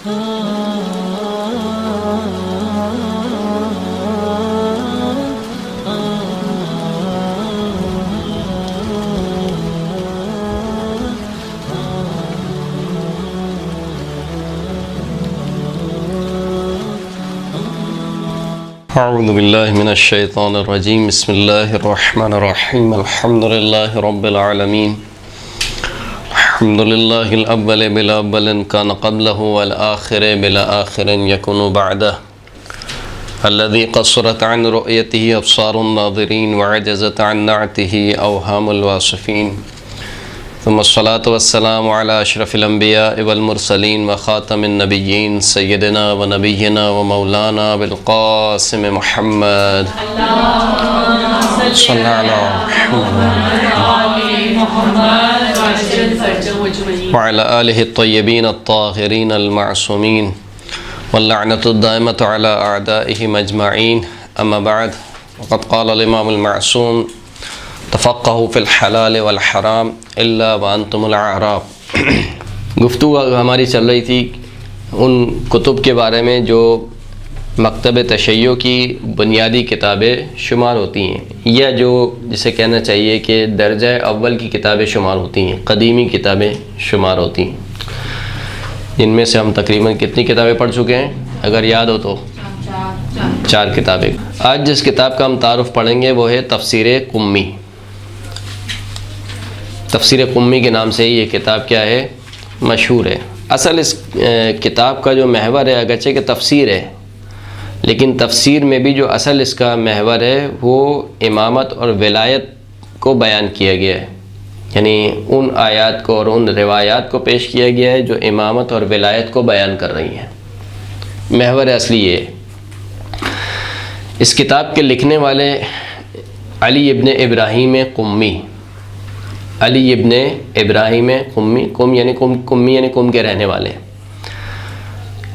اعوذ باللہ من الشیطان الرجیم بسم اللہ الرحمن الرحیم الحمد للہ رب العالمین الحمد للہ الاول بلا اول کان قبلہ والآخر بلا آخر یکن بعدہ الذي قصرت عن رؤيته ابصار الناظرین وعجزت عن نعته اوهام الواصفین ثم الصلاة والسلام على اشرف الانبیاء والمرسلین وخاتم النبیین سیدنا ونبینا ومولانا بالقاسم محمد صلی اللہ علیہ وعلى آلہ الطیبین الطاہرین المعصومین واللعنة الدائمة على أعدائهم أجمعين أما بعد وقد قال الإمام المعصوم تفقهوا في الحلال والحرام إلا وأنتم الأعراب۔ گفتگو ہماری چل رہی تھی ان کتب کے بارے میں جو مکتب تشیع کی بنیادی کتابیں شمار ہوتی ہیں، یا جو جسے کہنا چاہیے کہ درجہ اول کی کتابیں شمار ہوتی ہیں، قدیمی کتابیں شمار ہوتی ہیں، جن میں سے ہم تقریباً کتنی کتابیں پڑھ چکے ہیں اگر یاد ہو تو؟ 4 کتابیں۔ آج جس کتاب کا ہم تعارف پڑھیں گے وہ ہے تفسیر قمی۔ تفسیر قمی کے نام سے یہ کتاب کیا ہے؟ مشہور ہے۔ اصل اس کتاب کا جو محور ہے اگرچہ کہ تفسیر ہے، لیکن تفسیر میں بھی جو اصل اس کا محور ہے وہ امامت اور ولایت کو بیان کیا گیا ہے، یعنی ان آیات کو اور ان روایات کو پیش کیا گیا ہے جو امامت اور ولایت کو بیان کر رہی ہیں۔ محور اصلی یہ ہے۔ اس کتاب کے لکھنے والے علی ابن ابراہیم قمی، علی ابن ابراہیم قمی، قمی یعنی قم کے رہنے والے۔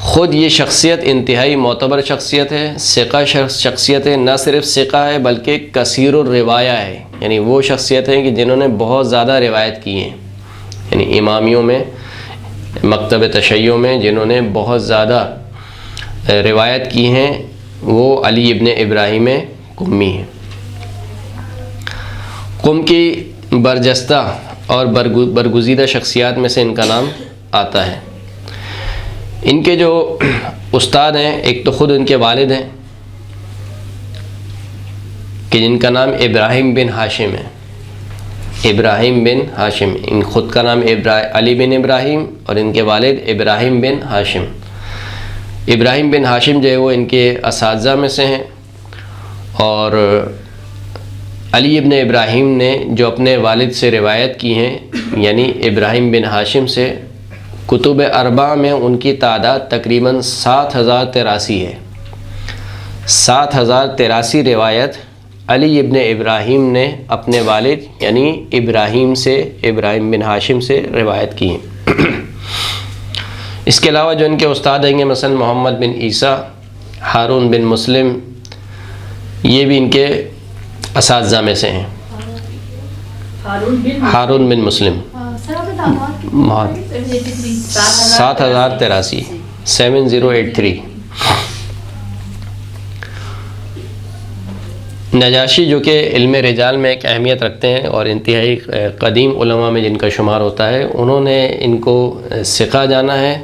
خود یہ شخصیت انتہائی معتبر شخصیت ہے، ثقہ شخصیت ہے، نہ صرف ثقہ ہے بلکہ کثیر الروایہ ہے، یعنی وہ شخصیت ہیں کہ جنہوں نے بہت زیادہ روایت کی ہیں، یعنی امامیوں میں، مکتب تشیع میں جنہوں نے بہت زیادہ روایت کی ہیں وہ علی ابن ابراہیم قمی ہیں۔ قم کی برجستہ اور برگزیدہ شخصیات میں سے ان کا نام آتا ہے۔ ان کے جو استاد ہیں ایک تو خود ان کے والد ہیں کہ جن کا نام ابراہیم بن ہاشم ہے، ابراہیم بن ہاشم، ان خود کا نام علی بن ابراہیم اور ان کے والد ابراہیم بن ہاشم۔ ابراہیم بن ہاشم جو ہے وہ ان کے اساتذہ میں سے ہیں، اور علی ابن ابراہیم نے جو اپنے والد سے روایت کی ہیں یعنی ابراہیم بن ہاشم سے، کتب اربعہ میں ان کی تعداد تقریباً 7083 ہے۔ 7083 روایت علی ابن ابراہیم نے اپنے والد یعنی ابراہیم سے، ابراہیم بن ہاشم سے روایت کی ہیں۔ اس کے علاوہ جو ان کے استاد ہیں گے مثلا محمد بن عیسیٰ، ہارون بن مسلم، یہ بھی ان کے اساتذہ میں سے ہیں۔ ہارون بن مسلم 7083 7083۔ نجاشی جو کہ علم رجال میں ایک اہمیت رکھتے ہیں اور انتہائی قدیم علماء میں جن کا شمار ہوتا ہے، انہوں نے ان کو ثقہ جانا ہے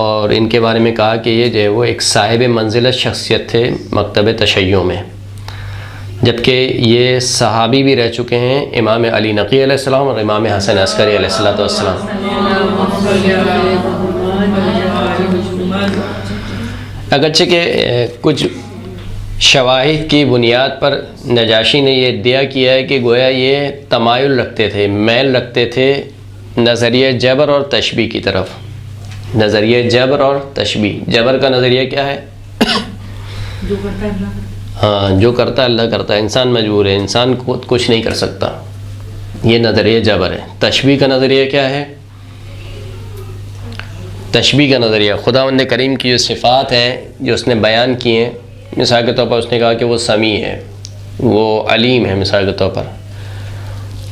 اور ان کے بارے میں کہا کہ یہ جو ہے وہ ایک صاحب منزلت شخصیت تھے مکتب تشیع میں، جبکہ یہ صحابی بھی رہ چکے ہیں امام علی نقی علیہ السلام اور امام حسن عسکری علیہ السلام۔ اگرچہ کہ کچھ شواہد کی بنیاد پر نجاشی نے یہ ادعا کیا ہے کہ گویا یہ تمایل رکھتے تھے، میل رکھتے تھے نظریہ جبر اور تشبیہ کی طرف۔ نظریہ جبر اور تشبیہ، جبر کا نظریہ کیا ہے؟ جو کرتا ہے اللہ کرتا ہے، انسان مجبور ہے، انسان خود کچھ نہیں کر سکتا، یہ نظریہ جبر ہے۔ تشبیہ کا نظریہ کیا ہے؟ تشبیہ کا نظریہ خداوند کریم کی جو صفات ہیں جو اس نے بیان کی ہیں، مثال کے طور پر اس نے کہا کہ وہ سمیع ہے، وہ علیم ہے مثال کے طور پر،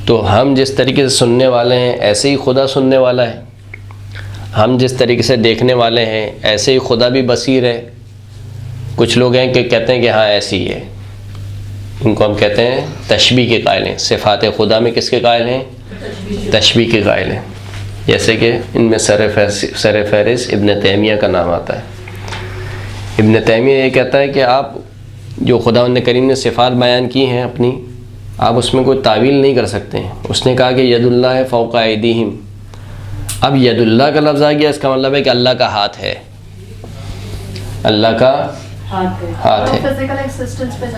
تو ہم جس طریقے سے سننے والے ہیں ایسے ہی خدا سننے والا ہے۔ ہم جس طریقے سے دیکھنے والے ہیں ایسے ہی خدا بھی بصیر ہے. کچھ لوگ ہیں کہ کہتے ہیں کہ ہاں ایسی ہی ہے، ان کو ہم کہتے ہیں تشبیہ کے قائل ہیں. صفات خدا میں کس کے قائل ہیں؟ تشبیہ کے قائل ہیں. جیسے کہ ان میں سر فہرست ابن تیمیہ کا نام آتا ہے. ابن تیمیہ یہ کہتا ہے کہ آپ جو خداوند کریم نے صفات بیان کی ہیں اپنی، آپ اس میں کوئی تعویل نہیں کر سکتے ہیں. اس نے کہا کہ ید اللہ فوق ایدیہم. اب ید اللہ کا لفظ آ گیا، اس کا مطلب ہے کہ اللہ کا ہاتھ ہے، اللہ کا ہاتھ ہے.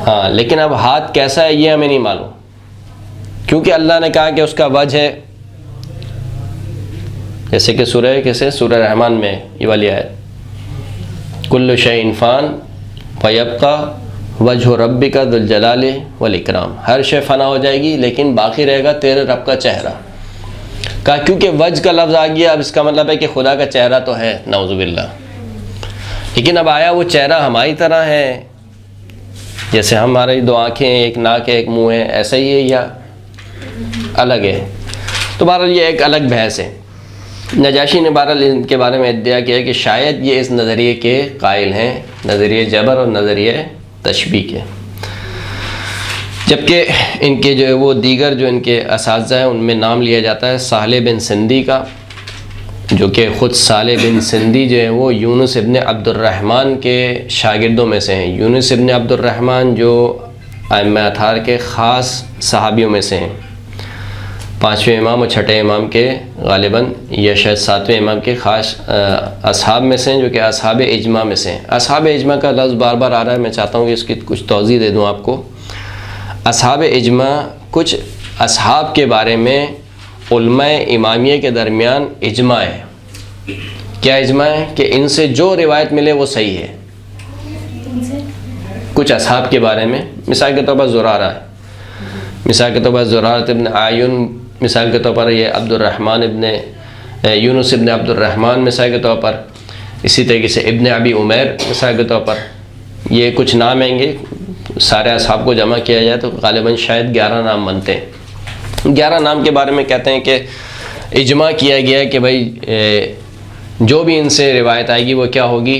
ہاں، لیکن اب ہاتھ کیسا ہے یہ ہمیں نہیں معلوم، کیونکہ اللہ نے کہا کہ اس کا وجہ ہے. جیسے کہ سورہ رحمان میں یہ والی آیت، کل شیء فان فیبقی وجہ ربک ذو الجلال والاکرام. ہر شے فنا ہو جائے گی لیکن باقی رہے گا تیرے رب کا چہرہ. کہا کیونکہ وجہ کا لفظ آ گیا، اب اس کا مطلب ہے کہ خدا کا چہرہ تو ہے، نعوذ باللہ. لیکن اب آیا وہ چہرہ ہماری طرح ہے، جیسے ہماری دو آنکھیں، ایک ناک ہے، ایک منہ ہے، ایسا ہی ہے یا الگ ہے؟ تو بہرحال یہ ایک الگ بحث ہے. نجاشی نے بہرحال ان کے بارے میں ادعا کیا کہ شاید یہ اس نظریے کے قائل ہیں، نظریہ جبر اور نظریہ تشبیہ کے. جبکہ ان کے جو ہے وہ دیگر جو ان کے اساتذہ ہیں ان میں نام لیا جاتا ہے صالح بن سندی کا، جو کہ خود صالح بن سندی جو ہے وہ یونس ابن عبد الرحمن کے شاگردوں میں سے ہیں. یونس ابن عبد الرحمن جو ائمہ اطہار کے خاص صحابیوں میں سے ہیں، 5ویں امام اور 6ٹھے امام کے غالباً یا شاید 7ویں امام کے خاص اصحاب میں سے ہیں، جو کہ اصحاب اجماع میں سے ہیں. اصحاب اجماع کا لفظ بار بار آ رہا ہے، میں چاہتا ہوں کہ اس کی کچھ توضیح دے دوں آپ کو. اصحاب اجماع کچھ اصحاب کے بارے میں علماء امامیہ کے درمیان اجماع ہے. کیا اجماع ہے؟ کہ ان سے جو روایت ملے وہ صحیح ہے. کچھ اصحاب کے بارے میں، مثال کے طور پر زرارہ ہے، مثال کے طور پر زرارہ ابن اعین، مثال کے طور پر یہ عبد الرحمن ابن یونس ابن عبد الرحمن مثال کے طور پر، اسی طریقے سے ابن ابی عمیر مثال کے طور پر. یہ کچھ نام آئیں گے، سارے اصحاب کو جمع کیا جائے تو غالباً شاید 11 نام بنتے ہیں. 11 نام کے بارے میں کہتے ہیں کہ اجماع کیا گیا ہے کہ بھائی جو بھی ان سے روایت آئے گی وہ کیا ہوگی؟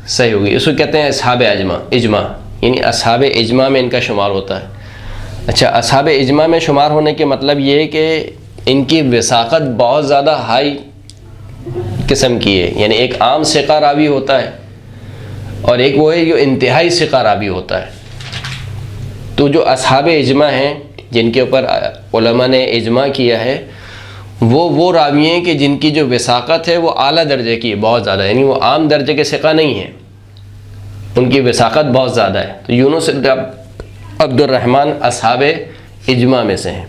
صحیح ہوگی. اس کو کہتے ہیں اصحاب اجماع، یعنی اصحاب اجماع میں ان کا شمار ہوتا ہے. اچھا، اصحاب اجماع میں شمار ہونے کے مطلب یہ ہے کہ ان کی وثاقت بہت زیادہ ہائی قسم کی ہے. یعنی ایک عام ثقہ راوی ہوتا ہے اور ایک وہ ہے جو انتہائی ثقہ راوی ہوتا ہے. تو جو اصحاب اجماع ہیں جن کے اوپر علماء نے اجماع کیا ہے، وہ راوی ہیں کہ جن کی جو وثاقت ہے وہ اعلیٰ درجے کی ہے، بہت زیادہ، یعنی وہ عام درجے کے ثقہ نہیں ہیں، ان کی وثاقت بہت زیادہ ہے. تو یونس عبد الرحمن اصحاب اجماع میں سے ہیں.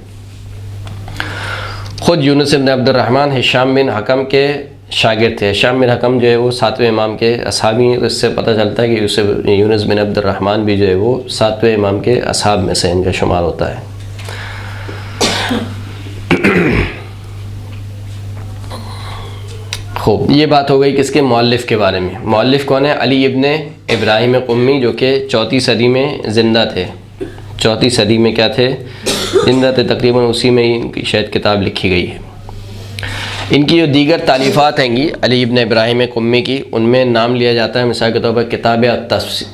خود یونس بن عبد الرحمن ہشام بن حکم کے شاگرد تھے. ہشام بن حکم جو ہے وہ 7ویں امام کے اصحابی ہیں. اس سے پتہ چلتا ہے کہ یونس بن عبد الرحمن بھی جو ہے وہ 7ویں امام کے اصحاب میں سے ان کا شمار ہوتا ہے. خوب، یہ بات ہو گئی کس کے؟ مؤلف کے بارے میں. مؤلف کون ہے؟ علی ابن ابراہیم قمی، جو کہ 4 صدی میں زندہ تھے. 4 صدی میں کیا تھے؟ زندہ تھے. تقریباً اسی میں ان کی شاید کتاب لکھی گئی ہے. ان کی جو دیگر تالیفات ہیں گی علی ابن ابراہیم قمی کی، ان میں نام لیا جاتا ہے مثال کے طور پر کتاب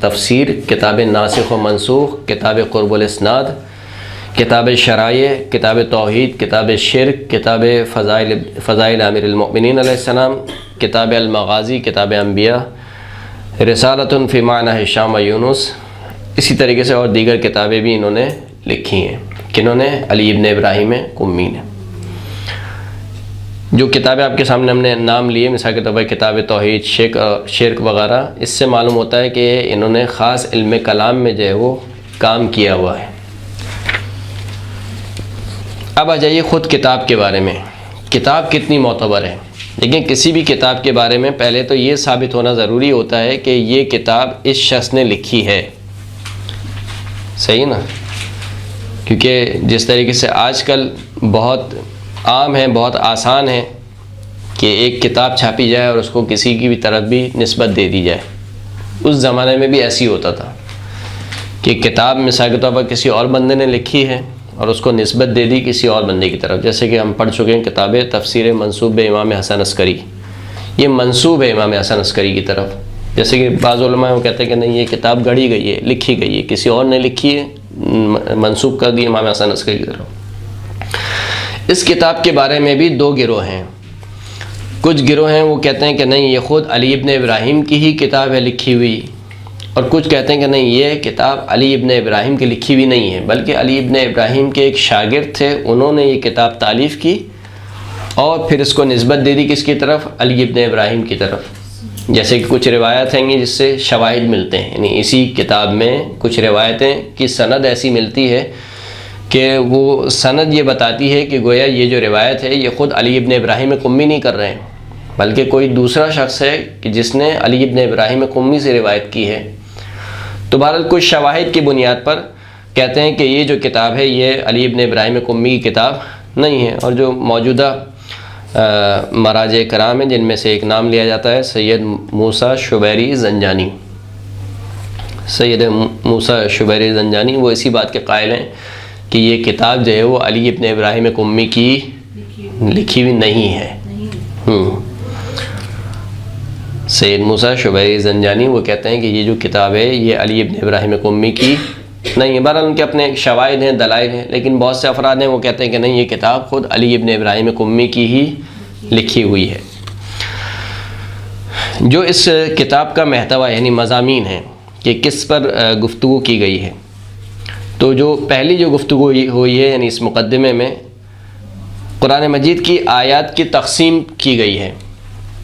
تفسیر، کتاب ناسخ و منسوخ، کتاب قرب الاسناد، کتاب شرائع، کتاب توحید، کتاب شرک، کتاب فضائل امیر المؤمنین علیہ السلام، کتاب المغازی، کتاب انبیاء، رسالۃ فی معنی ہشام و یونس. اسی طریقے سے اور دیگر کتابیں بھی انہوں نے لکھی ہیں. کنہوں نے؟ علی ابن ابراہیم قمی نے. جو کتابیں آپ کے سامنے ہم نے نام لیے مثال کے طور پر کتاب توحید، شرک وغیرہ، اس سے معلوم ہوتا ہے کہ انہوں نے خاص علم کلام میں جو ہے وہ کام کیا ہوا ہے. اب آ جائیے خود کتاب کے بارے میں. کتاب کتنی معتبر ہے؟ لیکن کسی بھی کتاب کے بارے میں پہلے تو یہ ثابت ہونا ضروری ہوتا ہے کہ یہ کتاب اس شخص نے لکھی ہے. صحیح نا؟ کیونکہ جس طریقے سے آج کل بہت عام ہے، بہت آسان ہے کہ ایک کتاب چھاپی جائے اور اس کو کسی کی بھی طرف بھی نسبت دے دی جائے. اس زمانے میں بھی ایسی ہوتا تھا کہ کتاب مثال کے طور پر کسی اور بندے نے لکھی ہے اور اس کو نسبت دے دی کسی اور بندے کی طرف. جیسے کہ ہم پڑھ چکے ہیں کتاب تفسیر منسوب امام حسن عسکری، یہ منسوب ہے امام حسن عسکری کی طرف. جیسے کہ بعض علماء وہ کہتے ہیں کہ نہیں یہ کتاب گڑھی گئی ہے، لکھی گئی ہے، کسی اور نے لکھی ہے، منسوب کر دی امام حسن عسکری کی طرف. اس کتاب کے بارے میں بھی دو گروہ ہیں. کچھ گروہ ہیں وہ کہتے ہیں کہ نہیں یہ خود علی ابن ابراہیم کی ہی کتاب ہے لکھی ہوئی، اور کچھ کہتے ہیں کہ نہیں یہ کتاب علی ابن ابراہیم کی لکھی ہوئی نہیں ہے، بلکہ علی ابن ابراہیم کے ایک شاگرد تھے، انہوں نے یہ کتاب تالیف کی اور پھر اس کو نسبت دے دی کس کی طرف؟ علی ابن ابراہیم کی طرف. جیسے کہ کچھ روایت ہیں گی جس سے شواہد ملتے ہیں، یعنی اسی کتاب میں کچھ روایتیں کی سند ایسی ملتی ہے کہ وہ سند یہ بتاتی ہے کہ گویا یہ جو روایت ہے یہ خود علی ابن ابراہیم قمی نہیں کر رہے ہیں، بلکہ کوئی دوسرا شخص ہے کہ جس نے علی ابن ابراہیم قمی سے روایت کی ہے. تو بہرحال کچھ شواہد کی بنیاد پر کہتے ہیں کہ یہ جو کتاب ہے یہ علی ابن ابراہیم قمی کی کتاب نہیں ہے. اور جو موجودہ مراجع کرام ہیں جن میں سے ایک نام لیا جاتا ہے سید موسیٰ شبیری زنجانی. سید موسیٰ شبیری زنجانی وہ اسی بات کے قائل ہیں کہ یہ کتاب جو ہے وہ علی ابن ابراہیم قمی کی لکھی ہوئی نہیں ہے. سید موسیٰ شبیری زنجانی وہ کہتے ہیں کہ یہ جو کتاب ہے یہ علی ابن ابراہیم قمی کی نہیں ہے. بہرحال ان کے اپنے شواہد ہیں، دلائل ہیں، لیکن بہت سے افراد ہیں وہ کہتے ہیں کہ نہیں یہ کتاب خود علی ابن ابراہیم قمی کی ہی لکھی ہوئی ہے. جو اس کتاب کا محتویٰ یعنی مضامین ہیں کہ کس پر گفتگو کی گئی ہے، تو جو پہلی جو گفتگو ہوئی ہے یعنی اس مقدمے میں قرآن مجید کی آیات کی تقسیم کی گئی ہے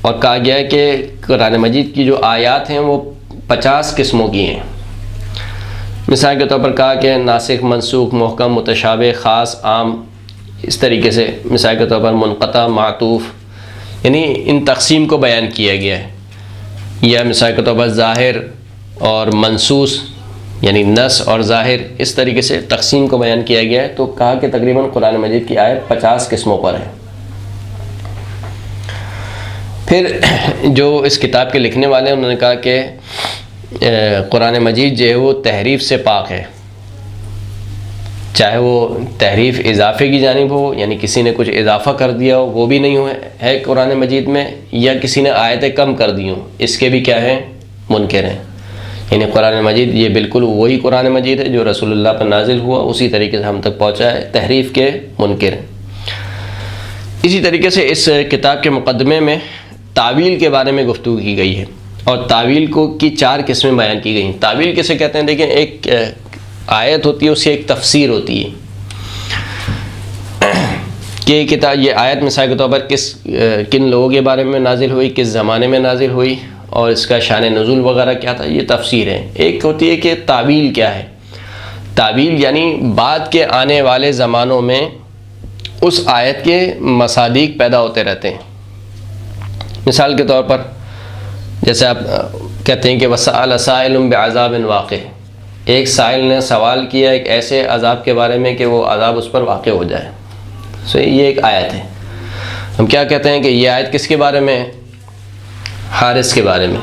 اور کہا گیا ہے کہ قرآن مجید کی جو آیات ہیں وہ 50 قسموں کی ہیں. مثال کے طور پر کہا کہ ناسخ، منسوخ، محکم، متشابہ، خاص، عام، اس طریقے سے مثال کے طور پر منقطع، معطوف، یعنی ان تقسیم کو بیان کیا گیا ہے. یا مثال کے طور پر ظاہر اور منصوص یعنی نص اور ظاہر، اس طریقے سے تقسیم کو بیان کیا گیا ہے. تو کہا کہ تقریباً قرآن مجید کی آیت 50 قسموں پر ہے. پھر جو اس کتاب کے لکھنے والے ہیں انہوں نے کہا کہ قرآن مجید جو ہے وہ تحریف سے پاک ہے، چاہے وہ تحریف اضافے کی جانب ہو یعنی کسی نے کچھ اضافہ کر دیا ہو وہ بھی نہیں ہے قرآن مجید میں، یا کسی نے آیتیں کم کر دی ہوں اس کے بھی کیا ہیں؟ منکر ہیں. یعنی قرآن مجید یہ بالکل وہی قرآن مجید ہے جو رسول اللہ پر نازل ہوا، اسی طریقے سے ہم تک پہنچا ہے، تحریف کے منکر ہیں. اسی طریقے سے اس کتاب کے مقدمے میں تعویل کے بارے میں گفتگو کی گئی ہے اور تعویل کی 4 قسمیں بیان کی گئی ہیں. تعویل کسے کہتے ہیں؟ دیکھیں ایک آیت ہوتی ہے، اس کی ایک تفسیر ہوتی ہے کہ کتاب یہ آیت مثال کے طور پر کن لوگوں کے بارے میں نازل ہوئی، کس زمانے میں نازل ہوئی اور اس کا شان نزول وغیرہ کیا تھا، یہ تفسیر ہے. ایک ہوتی ہے کہ تعویل کیا ہے. تعویل یعنی بعد کے آنے والے زمانوں میں اس آیت کے مصادیق پیدا ہوتے رہتے ہیں. مثال کے طور پر جیسے آپ کہتے ہیں کہ وَسَأَلَ سَائِلٌ بِعَذَابٍ واقع، ایک سائل نے سوال کیا ایک ایسے عذاب کے بارے میں کہ وہ عذاب اس پر واقع ہو جائے. یہ ایک آیت ہے. ہم کیا کہتے ہیں کہ یہ آیت کس کے بارے میں؟ حارث کے بارے میں.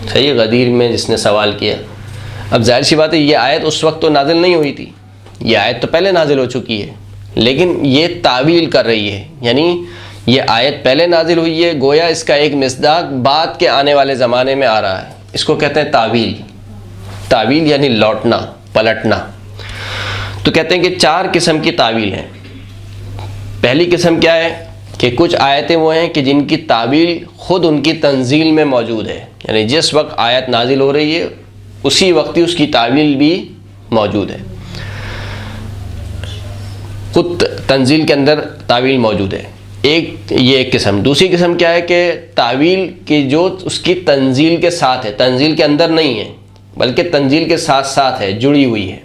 صحیح، غدیر میں جس نے سوال کیا. اب ظاہر سی بات ہے یہ آیت اس وقت تو نازل نہیں ہوئی تھی، یہ آیت تو پہلے نازل ہو چکی ہے، لیکن یہ تعویل کر رہی ہے. یعنی یہ آیت پہلے نازل ہوئی ہے، گویا اس کا ایک مصداق بعد کے آنے والے زمانے میں آ رہا ہے. اس کو کہتے ہیں تعویل. تعویل یعنی لوٹنا، پلٹنا. تو کہتے ہیں کہ 4 قسم کی تعویل ہیں. پہلی قسم کیا ہے کہ کچھ آیتیں وہ ہیں کہ جن کی تعویل خود ان کی تنزیل میں موجود ہے، یعنی جس وقت آیت نازل ہو رہی ہے اسی وقت ہی اس کی تعویل بھی موجود ہے، خود تنزیل کے اندر تعویل موجود ہے. یہ ایک قسم. دوسری قسم کیا ہے کہ تعویل کی جو اس کی تنزیل کے ساتھ ہے، تنزیل کے اندر نہیں ہے بلکہ تنزیل کے ساتھ ساتھ ہے، جڑی ہوئی ہے.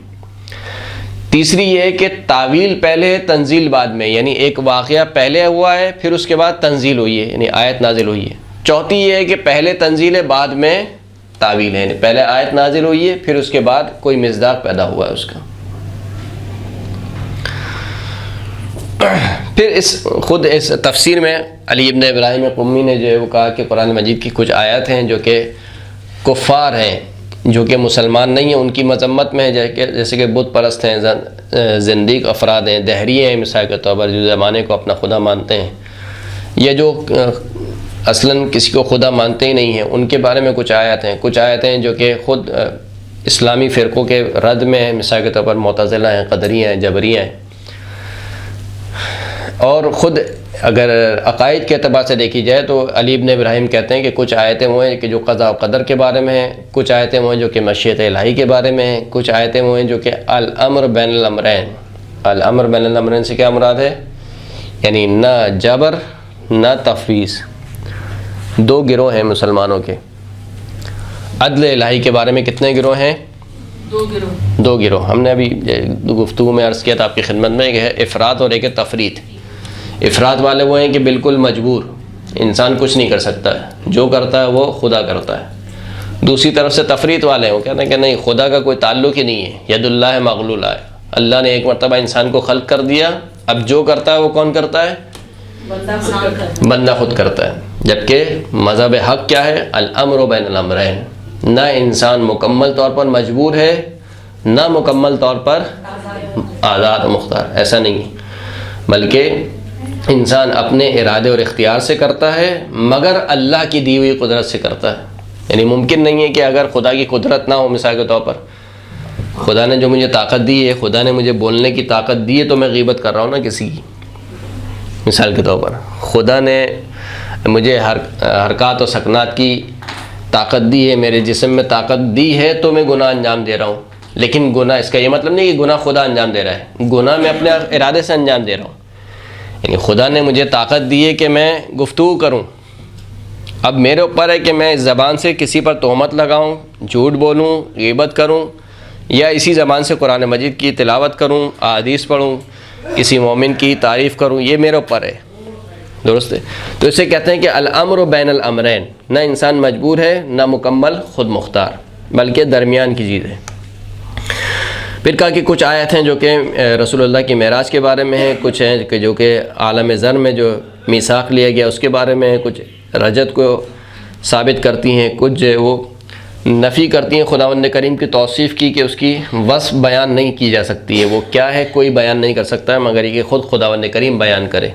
تیسری یہ ہے کہ تعویل پہلے ہے، تنزیل بعد میں، یعنی ایک واقعہ پہلے ہوا ہے پھر اس کے بعد تنزیل ہوئی ہے یعنی آیت نازل ہوئی ہے. چوتھی یہ ہے کہ پہلے تنزیل ہے بعد میں تعویل ہے، یعنی پہلے آیت نازل ہوئی ہے پھر اس کے بعد کوئی مصداق پیدا ہوا ہے اس کا. پھر خود اس تفسیر میں علی ابن ابراہیم قمی نے جو ہے وہ کہا کہ قرآن مجید کی کچھ آیات ہیں جو کہ کفار ہیں، جو کہ مسلمان نہیں ہیں، ان کی مذمت میں ہے، جیسے کہ بت پرست ہیں، زندیق افراد ہیں، دہریے ہیں مثال کے طور پر جو زمانے کو اپنا خدا مانتے ہیں، یا جو اصلاً کسی کو خدا مانتے ہی نہیں ہیں، ان کے بارے میں کچھ آیت ہیں جو کہ خود اسلامی فرقوں کے رد میں ہیں، مثال کے طور پر معتزلہ ہیں، قدریہ ہیں، جبریہ ہیں. اور خود اگر عقائد کے اعتبار سے دیکھی جائے تو علی ابن ابراہیم کہتے ہیں کہ کچھ آیتیں وہ ہیں کہ جو قضاء و قدر کے بارے میں ہیں، کچھ آیتیں وہ ہیں جو کہ مشیت الہی کے بارے میں ہیں، کچھ آیتیں وہ ہیں جو کہ الامر بین الامرین. الامر بین الامرین سے کیا مراد ہے؟ یعنی نہ جبر نہ تفویض. دو گروہ ہیں مسلمانوں کے. عدل الہی کے بارے میں کتنے گروہ ہیں؟ دو گروہ. ہم نے ابھی گفتگو میں عرض کیا تھا آپ کی خدمت میں، ایک ہے افراد اور ایک ہے تفرید. افراد والے وہ ہیں کہ بالکل مجبور، انسان کچھ نہیں کر سکتا ہے، جو کرتا ہے وہ خدا کرتا ہے. دوسری طرف سے تفرید والے ہیں، وہ کہتے ہیں کہ نہیں، خدا کا کوئی تعلق ہی نہیں ہے، ید اللہ مغلولہ ہے. اللہ نے ایک مرتبہ انسان کو خلق کر دیا، اب جو کرتا ہے وہ کون کرتا ہے؟ بندہ خود کرتا ہے. جبکہ مذہب حق کیا ہے؟ الامر بین الامرین. نہ انسان مکمل طور پر مجبور ہے، نہ مکمل طور پر آزاد و مختار، ایسا نہیں ہے، بلکہ انسان اپنے ارادے اور اختیار سے کرتا ہے، مگر اللہ کی دی ہوئی قدرت سے کرتا ہے. یعنی ممکن نہیں ہے کہ اگر خدا کی قدرت نہ ہو، مثال کے طور پر خدا نے جو مجھے طاقت دی ہے، خدا نے مجھے بولنے کی طاقت دی ہے، تو میں غیبت کر رہا ہوں نا کسی کی. مثال کے طور پر خدا نے مجھے حرکات و سکنات کی طاقت دی ہے، میرے جسم میں طاقت دی ہے، تو میں گناہ انجام دے رہا ہوں. لیکن گناہ، اس کا یہ مطلب نہیں کہ گناہ خدا انجام دے رہا ہے، گناہ میں اپنے ارادے سے انجام دے رہا ہوں. یعنی خدا نے مجھے طاقت دی ہے کہ میں گفتگو کروں، اب میرے اوپر ہے کہ میں اس زبان سے کسی پر تہمت لگاؤں، جھوٹ بولوں، غیبت کروں، یا اسی زبان سے قرآن مجید کی تلاوت کروں، احادیث پڑھوں، کسی مومن کی تعریف کروں، یہ میرے اوپر ہے. درست ہے. تو اسے کہتے ہیں کہ الامر بین الامرین. نہ انسان مجبور ہے، نہ مکمل خود مختار، بلکہ درمیان کی چیز ہے. پھر کہا کہ کچھ آیت ہیں جو کہ رسول اللہ کی معراج کے بارے میں ہیں، کچھ ہیں کہ جو کہ عالم ذر میں جو میثاق لیا گیا اس کے بارے میں ہیں، کچھ رجت کو ثابت کرتی ہیں، کچھ وہ نفی کرتی ہیں خداوند کریم کی توصیف کی کہ اس کی وصف بیان نہیں کی جا سکتی ہے. وہ کیا ہے کوئی بیان نہیں کر سکتا ہے مگر یہ کہ خود خداوند کریم بیان کرے.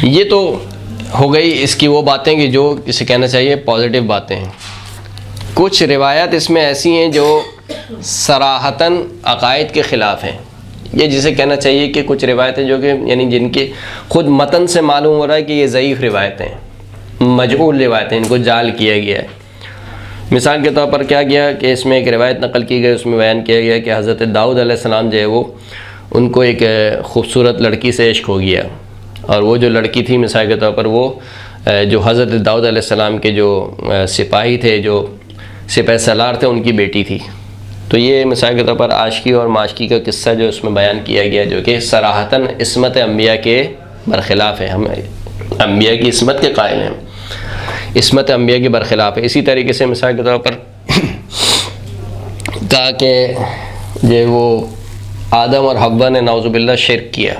یہ تو ہو گئی اس کی وہ باتیں کہ جو اسے کہنا چاہیے پازیٹیو باتیں ہیں. کچھ روایات اس میں ایسی ہیں جو صراحتاً عقائد کے خلاف ہیں. یہ جسے کہنا چاہیے کہ کچھ روایتیں جو کہ یعنی جن کے خود متن سے معلوم ہو رہا ہے کہ یہ ضعیف روایتیں ہیں، مجعول روایتیں، ان کو جعل کیا گیا ہے. مثال کے طور پر کیا گیا کہ اس میں ایک روایت نقل کی گئی، اس میں بیان کیا گیا کہ حضرت داؤد علیہ السلام جو ہے وہ ان کو ایک خوبصورت لڑکی سے عشق ہو گیا، اور وہ جو لڑکی تھی مثال کے طور پر وہ جو حضرت داؤد علیہ السلام کے جو سپاہی تھے، جو سپہ سالار تھے، ان کی بیٹی تھی. تو یہ مثال کے طور پر عاشقی اور معاشقی کا قصہ جو اس میں بیان کیا گیا، جو کہ صراحتاً عصمت انبیاء کے برخلاف ہے. ہم انبیاء کی عصمت کے قائل ہیں، عصمت انبیاء کے برخلاف ہے. اسی طریقے سے مثال کے طور پر کہا کہ جو وہ آدم اور حوا نے نعوذ باللہ شرک کیا،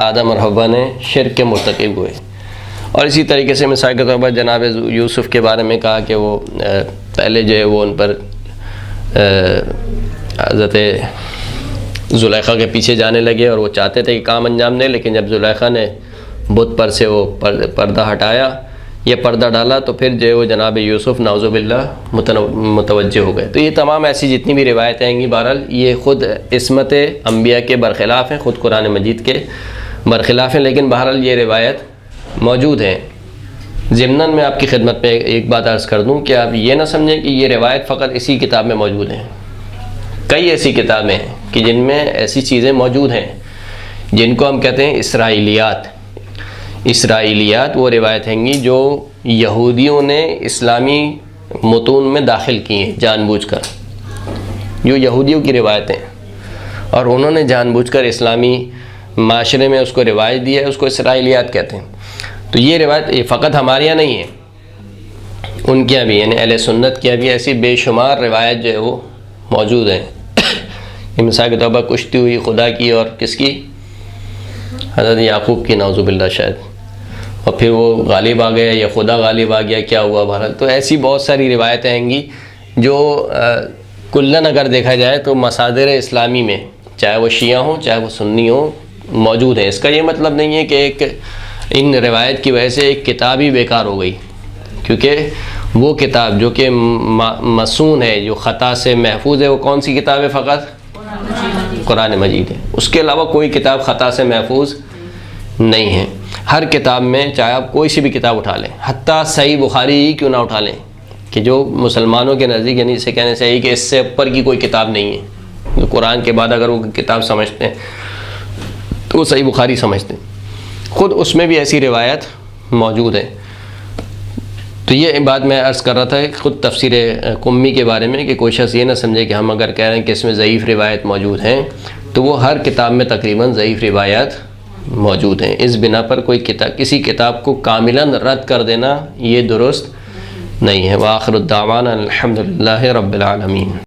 آدم اور حوا نے شرک کے مرتکب ہوئے. اور اسی طریقے سے مثال کے طور پر جناب یوسف کے بارے میں کہا کہ وہ پہلے جو ہے وہ ان پر حضرت زلیخا کے پیچھے جانے لگے اور وہ چاہتے تھے کہ کام انجام دیں، لیکن جب زلیخا نے بت پر سے وہ پردہ ہٹایا یا پردہ ڈالا تو پھر جو ہے وہ جناب یوسف نعوذ باللہ متوجہ ہو گئے. تو یہ تمام ایسی جتنی بھی روایتیں آئیں گی بہرحال یہ خود عصمت انبیاء کے برخلاف ہیں، خود قرآن مجید کے برخلاف ہیں، لیکن بہرحال یہ روایت موجود ہیں. ضمناً میں آپ کی خدمت میں ایک بات عرض کر دوں کہ آپ یہ نہ سمجھیں کہ یہ روایت فقط اسی کتاب میں موجود ہیں. کئی ایسی کتابیں ہیں کہ جن میں ایسی چیزیں موجود ہیں جن کو ہم کہتے ہیں اسرائیلیات. اسرائیلیات وہ روایت ہیں گی جو یہودیوں نے اسلامی متون میں داخل کی ہیں جان بوجھ کر، جو یہودیوں کی روایتیں، اور انہوں نے جان بوجھ کر اسلامی معاشرے میں اس کو روایت دی ہے، اس کو اسرائیلیات کہتے ہیں. تو یہ روایت یہ فقط ہمارے یہاں نہیں ہے، ان کے یہاں بھی، یعنی اہل سنت کے یہاں بھی ایسی بے شمار روایت جو ہے وہ موجود ہیں. یہ مثال کے طور پر کشتی ہوئی خدا کی اور کس کی؟ حضرت یعقوب کی نعوذ باللہ شاید، اور پھر وہ غالب آ گیا یا خدا غالب آ گیا، کیا ہوا بہرحال. تو ایسی بہت ساری روایتیں آئیں گی جو کلن اگر دیکھا جائے تو مصادر اسلامی میں، چاہے وہ شیعہ ہوں چاہے وہ سنی ہوں، موجود ہیں. اس کا یہ مطلب نہیں ہے کہ ایک ان روایت کی وجہ سے ایک کتاب ہی بیکار ہو گئی، کیونکہ وہ کتاب جو کہ مصون ہے، جو خطا سے محفوظ ہے، وہ کون سی کتاب ہے؟ فقط قرآن مجید ہے. اس کے علاوہ کوئی کتاب خطا سے محفوظ نہیں ہے. ہر کتاب میں چاہے آپ کوئی سی بھی کتاب اٹھا لیں، حتیٰ صحیح بخاری ہی کیوں نہ اٹھا لیں، کہ جو مسلمانوں کے نزدیک یعنی اسے کہنے چاہیے کہ اس سے اوپر کی کوئی کتاب نہیں ہے. جو قرآن کے بعد اگر وہ کتاب سمجھتے ہیں تو وہ صحیح بخاری سمجھتے ہیں. خود اس میں بھی ایسی روایت موجود ہے. تو یہ بات میں عرض کر رہا تھا خود تفسیر قمی کے بارے میں، کہ کوئی شخص یہ نہ سمجھے کہ ہم اگر کہہ رہے ہیں کہ اس میں ضعیف روایت موجود ہیں تو وہ ہر کتاب میں تقریباً ضعیف روایت موجود ہیں. اس بنا پر کوئی کسی کتاب کو کاملاً رد کر دینا یہ درست نہیں ہے. وآخر الدعوانا الحمدللہ رب العالمین.